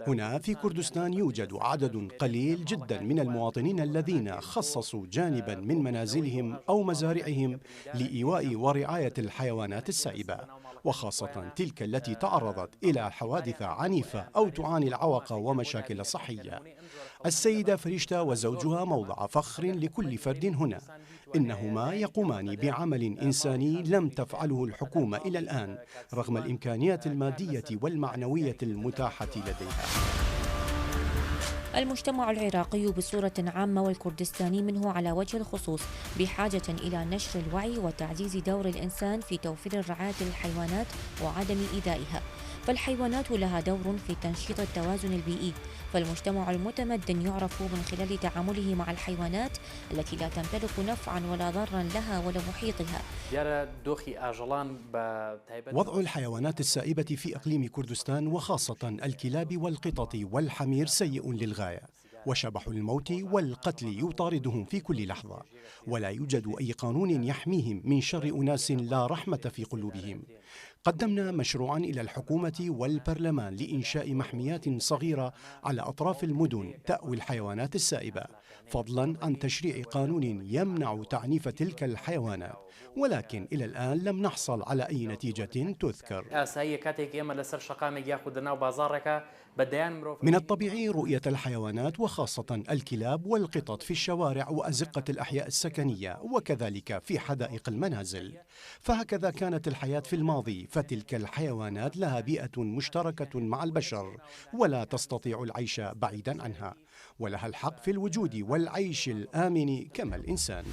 هنا في كردستان يوجد عدد قليل جدا من المواطنين الذين خصصوا جانبا من منازلهم أو مزارعهم لإيواء ورعاية الحيوانات السائبة، وخاصة تلك التي تعرضت إلى حوادث عنيفة أو تعاني العوق ومشاكل صحية. السيدة فريشتا وزوجها موضع فخر لكل فرد هنا، إنهما يقومان بعمل إنساني لم تفعله الحكومة إلى الآن رغم الإمكانيات المادية والمعنوية المتاحة لديها. المجتمع العراقي بصورة عامة والكردستاني منه على وجه الخصوص بحاجة إلى نشر الوعي وتعزيز دور الإنسان في توفير الرعاية للحيوانات وعدم إيذائها، فالحيوانات لها دور في تنشيط التوازن البيئي، فالمجتمع المتمدن يعرف من خلال تعامله مع الحيوانات التي لا تمتلك نفعا ولا ضرا لها ولا محيطها. وضع الحيوانات السائبة في إقليم كردستان وخاصة الكلاب والقطط والحمير سيء للغاية، وشبح الموت والقتل يطاردهم في كل لحظة، ولا يوجد أي قانون يحميهم من شر أناس لا رحمة في قلوبهم. قدمنا مشروعا إلى الحكومة والبرلمان لإنشاء محميات صغيرة على أطراف المدن تأوي الحيوانات السائبة، فضلا عن تشريع قانون يمنع تعنيف تلك الحيوانات، ولكن إلى الآن لم نحصل على أي نتيجة تذكر. من الطبيعي رؤية الحيوانات وخاصة الكلاب والقطط في الشوارع وأزقة الأحياء السكنية وكذلك في حدائق المنازل، فهكذا كانت الحياة في الماضي، فتلك الحيوانات لها بيئة مشتركة مع البشر ولا تستطيع العيش بعيدا عنها، ولها الحق في الوجود والعيش الآمن كما الإنسان.